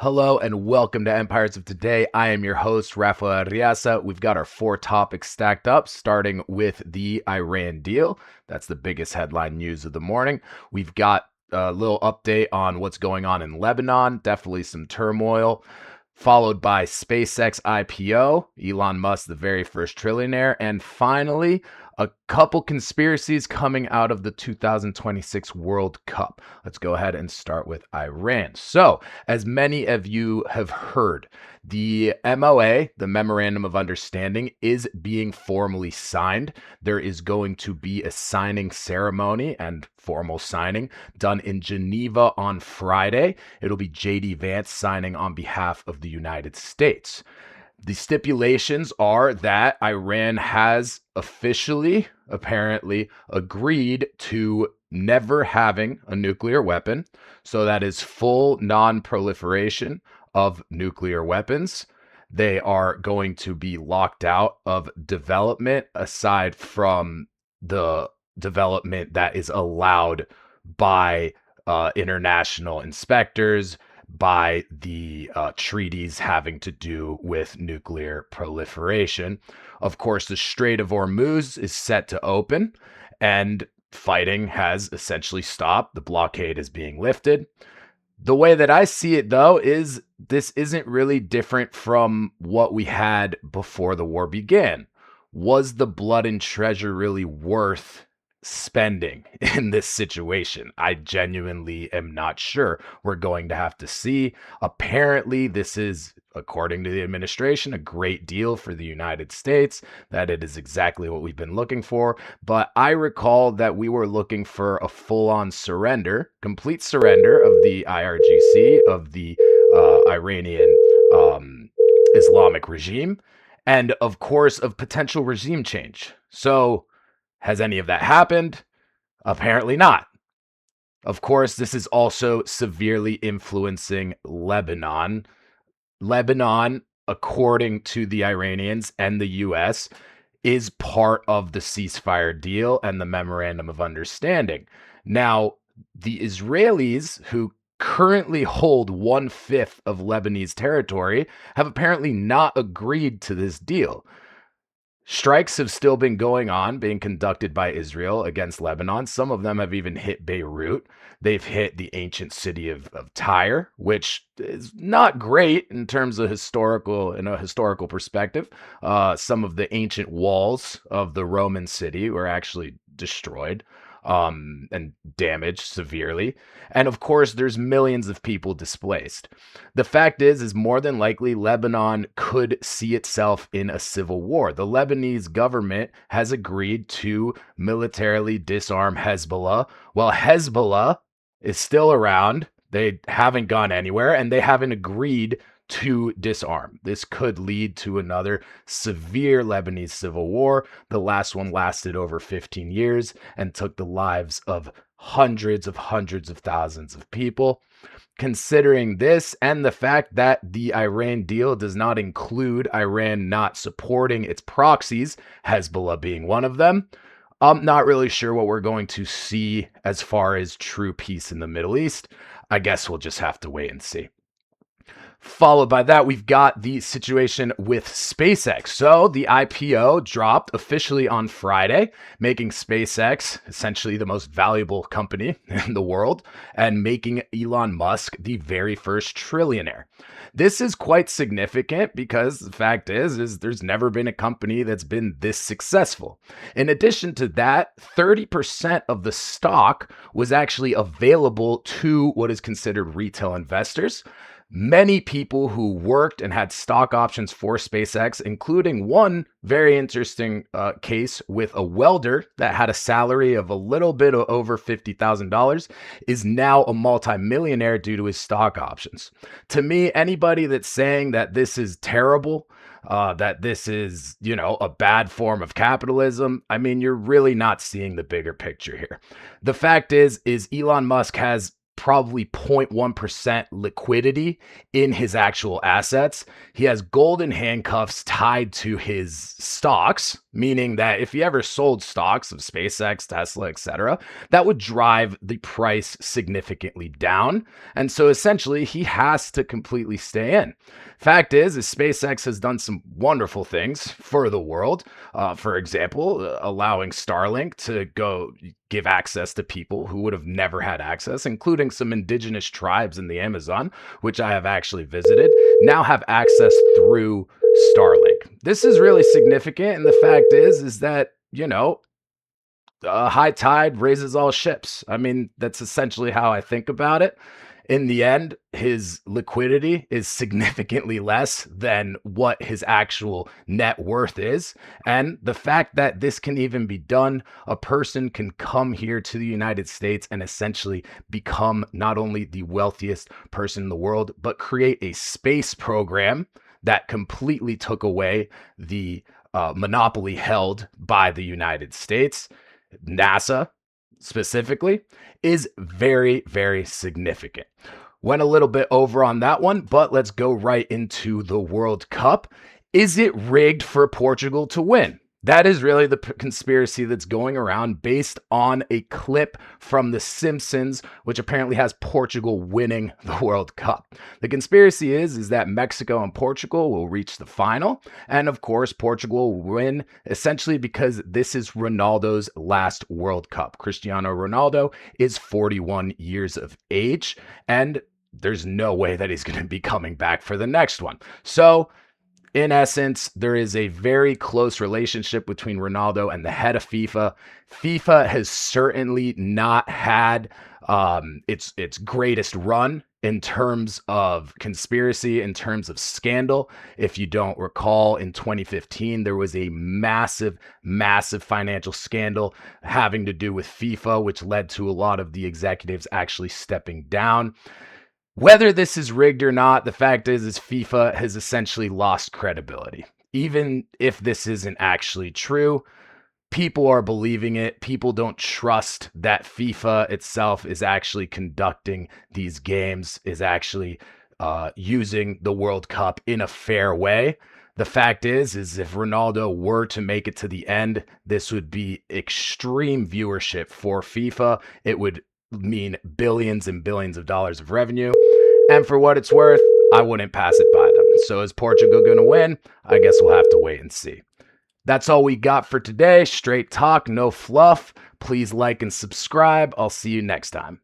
Hello and welcome to Empires of Today. I am your host, Rafael Arreaza. We've got our 4 topics stacked up, starting with the Iran deal. That's the biggest headline news of the morning. We've got a little update on what's going on in Lebanon, definitely some turmoil, followed by SpaceX IPO, Elon Musk, the very first trillionaire, and finally, a couple conspiracies coming out of the 2026 World Cup. Let's go ahead and start with Iran. So, as many of you have heard, the MOA, the Memorandum of Understanding, is being formally signed. There is going to be a signing ceremony and formal signing done in Geneva on Friday. It'll be JD Vance signing on behalf of the United States. The stipulations are that Iran has officially, apparently, agreed to never having a nuclear weapon. So that is full non-proliferation of nuclear weapons. They are going to be locked out of development aside from the development that is allowed by international inspectors, by the treaties having to do with nuclear proliferation. Of course, the Strait of Hormuz is set to open, and fighting has essentially stopped. The blockade is being lifted. The way that I see it, though, is this isn't really different from what we had before the war began. Was the blood and treasure really worth spending in this situation? I genuinely am not sure. We're going to have to see. Apparently, this is, according to the administration, a great deal for the United States, that it is exactly what we've been looking for. But I recall that we were looking for a full-on surrender, complete surrender of the IRGC, of the Iranian Islamic regime, and of course, of potential regime change. So, has any of that happened? Apparently not. Of course, this is also severely influencing Lebanon. Lebanon, according to the Iranians and the US, is part of the ceasefire deal and the memorandum of understanding. Now, the Israelis, who currently hold 1/5 of Lebanese territory, have apparently not agreed to this deal. Strikes have still been going on, being conducted by Israel against Lebanon. Some of them have even hit Beirut. They've hit the ancient city of Tyre, which is not great in terms of historical perspective. Some of the ancient walls of the Roman city were actually destroyed and damaged severely. And of course, there's millions of people displaced. The fact is more than likely Lebanon could see itself in a civil war. The Lebanese government has agreed to militarily disarm Hezbollah. While Hezbollah is still around, they haven't gone anywhere, and they haven't agreed to disarm. This could lead to another severe Lebanese civil war. The last one lasted over 15 years and took the lives of hundreds of thousands of people. Considering this and the fact that the Iran deal does not include Iran not supporting its proxies, Hezbollah being one of them, I'm not really sure what we're going to see as far as true peace in the Middle East. I guess we'll just have to wait and see. Followed by that, we've got the situation with SpaceX. So the IPO dropped officially on Friday, making SpaceX essentially the most valuable company in the world and making Elon Musk the very first trillionaire. This is quite significant because the fact is there's never been a company that's been this successful. In addition to that, 30% of the stock was actually available to what is considered retail investors. Many people who worked and had stock options for SpaceX, including one very interesting case with a welder that had a salary of a little bit over $50,000, is now a multimillionaire due to his stock options. To me, anybody that's saying that this is terrible, that this is, a bad form of capitalism, I mean, you're really not seeing the bigger picture here. The fact is Elon Musk has probably 0.1% liquidity in his actual assets. He has golden handcuffs tied to his stocks, meaning that if he ever sold stocks of SpaceX, Tesla, etc., that would drive the price significantly down. And so essentially, he has to completely stay in. Fact is SpaceX has done some wonderful things for the world. For example, allowing Starlink to go give access to people who would have never had access, including some indigenous tribes in the Amazon, which I have actually visited, now have access through Starlink. This is really significant. And the fact is that, high tide raises all ships. I mean, that's essentially how I think about it. In the end, his liquidity is significantly less than what his actual net worth is. And the fact that this can even be done, a person can come here to the United States and essentially become not only the wealthiest person in the world, but create a space program that completely took away the monopoly held by the United States. NASA specifically is very, very significant. Went a little bit over on that one, but let's go right into the World Cup. Is it rigged for Portugal to win? That is really the conspiracy that's going around based on a clip from The Simpsons, which apparently has Portugal winning the World Cup. The conspiracy is that Mexico and Portugal will reach the final. And of course, Portugal will win essentially because this is Ronaldo's last World Cup. Cristiano Ronaldo is 41 years of age, and there's no way that he's going to be coming back for the next one. So, in essence, there is a very close relationship between Ronaldo and the head of FIFA. FIFA has certainly not had its greatest run in terms of conspiracy, in terms of scandal. If you don't recall, in 2015, there was a massive, massive financial scandal having to do with FIFA, which led to a lot of the executives actually stepping down. Whether this is rigged or not, the fact is FIFA has essentially lost credibility. Even if this isn't actually true, people are believing it. People don't trust that FIFA itself is actually conducting these games, is actually using the World Cup in a fair way. The fact is if Ronaldo were to make it to the end, this would be extreme viewership for FIFA. It would mean billions and billions of dollars of revenue. And for what it's worth, I wouldn't pass it by them. So is Portugal going to win? I guess we'll have to wait and see. That's all we got for today. Straight talk, no fluff. Please like and subscribe. I'll see you next time.